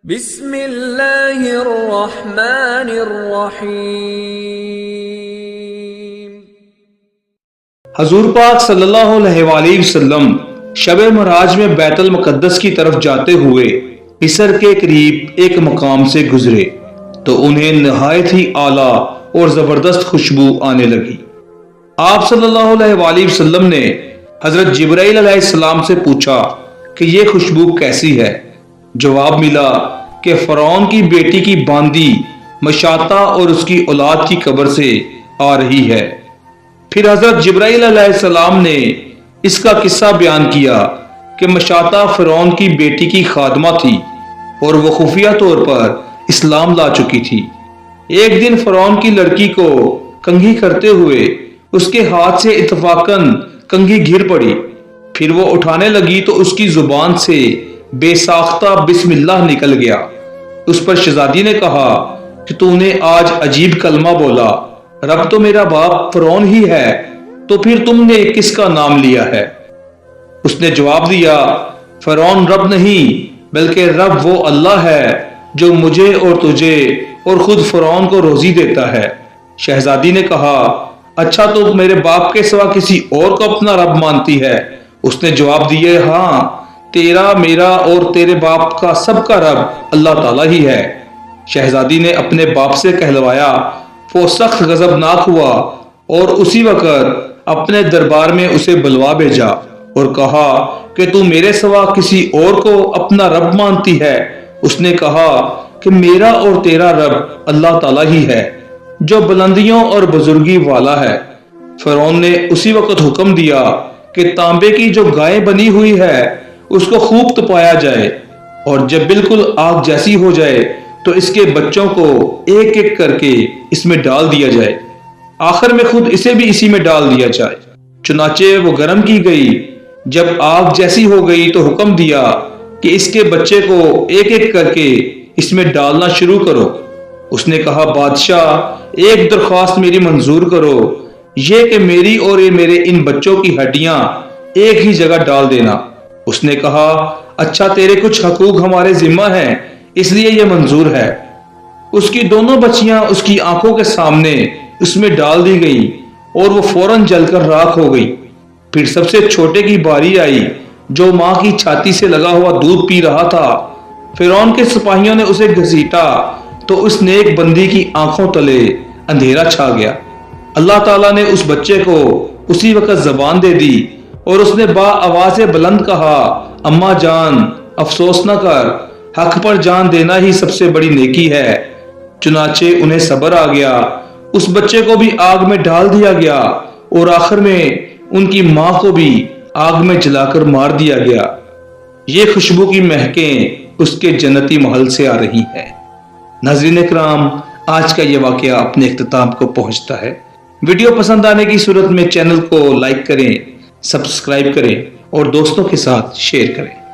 بسم اللہ الرحمن الرحیم۔ حضور پاک صلی اللہ علیہ وآلہ وسلم شب معراج میں بیت المقدس کی طرف جاتے ہوئے مصر کے قریب ایک مقام سے گزرے تو انہیں نہایت ہی اعلیٰ اور زبردست خوشبو آنے لگی۔ آپ صلی اللہ علیہ وآلہ وسلم نے حضرت جبرائیل علیہ السلام سے پوچھا کہ یہ خوشبو کیسی ہے؟ جواب ملا کہ فرعون کی بیٹی کی باندی مشاطہ اور اس کی اولاد کی قبر سے آ رہی ہے۔ پھر حضرت جبرائیل علیہ السلام نے اس کا قصہ بیان کیا کہ مشاطہ فرعون کی بیٹی کی خادمہ تھی اور وہ خفیہ طور پر اسلام لا چکی تھی۔ ایک دن فرعون کی لڑکی کو کنگھی کرتے ہوئے اس کے ہاتھ سے اتفاقاً کنگھی گر پڑی۔ پھر وہ اٹھانے لگی تو اس کی زبان سے بے ساختہ بسم اللہ نکل گیا۔ اس پر شہزادی نے کہا کہ تو نے آج عجیب کلمہ بولا، رب تو میرا باپ فرعون ہی ہے، تو پھر تم نے کس کا نام لیا ہے؟ اس نے جواب دیا، فرعون رب نہیں بلکہ رب وہ اللہ ہے جو مجھے اور تجھے اور خود فرعون کو روزی دیتا ہے۔ شہزادی نے کہا، اچھا تو میرے باپ کے سوا کسی اور کو اپنا رب مانتی ہے؟ اس نے جواب دیا، ہاں، تیرا، میرا اور تیرے باپ کا سب کا رب اللہ تعالیٰ ہی ہے۔ شہزادی نے اپنے باپ سے کہلوایا، وہ سخت غضبناک ہوا اور اسی وقت اپنے دربار میں اسے بلوا بھیجا اور کہا کہ تو میرے سوا کسی اور کو اپنا رب مانتی ہے؟ اس نے کہا کہ میرا اور تیرا رب اللہ تعالیٰ ہی ہے جو بلندیوں اور بزرگی والا ہے۔ فرعون نے اسی وقت حکم دیا کہ تانبے کی جو گائے بنی ہوئی ہے اس کو خوب تپایا جائے اور جب بالکل آگ جیسی ہو جائے تو اس کے بچوں کو ایک ایک کر کے اس میں ڈال دیا جائے، آخر میں خود اسے بھی اسی میں ڈال دیا جائے۔ چنانچہ وہ گرم کی گئی۔ جب آگ جیسی ہو گئی تو حکم دیا کہ اس کے بچے کو ایک ایک کر کے اس میں ڈالنا شروع کرو۔ اس نے کہا، بادشاہ ایک درخواست میری منظور کرو، یہ کہ میری اور میرے ان بچوں کی ہڈیاں ایک ہی جگہ ڈال دینا۔ اس نے کہا، اچھا، تیرے کچھ حقوق ہمارے ذمہ ہیں اس لیے یہ منظور ہے۔ اس کی دونوں بچیاں اس کی آنکھوں کے سامنے اس میں ڈال دی گئی اور وہ فوراً جل کر راکھ ہو گئی۔ پھر سب سے چھوٹے کی باری آئی جو ماں کی چھاتی سے لگا ہوا دودھ پی رہا تھا۔ فرعون کے سپاہیوں نے اسے گھسیٹا تو اس نیک بندی کی آنکھوں تلے اندھیرا چھا گیا۔ اللہ تعالیٰ نے اس بچے کو اسی وقت زبان دے دی اور اس نے با آواز بلند کہا، اماں جان، افسوس نہ کر، حق پر جان دینا ہی سب سے بڑی نیکی ہے۔ چنانچہ انہیں صبر آ گیا، اس بچے کو بھی آگ میں ڈال دیا گیا اور آخر میں ان کی ماں کو بھی آگ میں جلا کر مار دیا گیا۔ یہ خوشبو کی مہکیں اس کے جنتی محل سے آ رہی ہیں۔ ناظرین اکرام، آج کا یہ واقعہ اپنے اختتام کو پہنچتا ہے۔ ویڈیو پسند آنے کی صورت میں چینل کو لائک کریں، سبسکرائب کریں اور دوستوں کے ساتھ شیئر کریں۔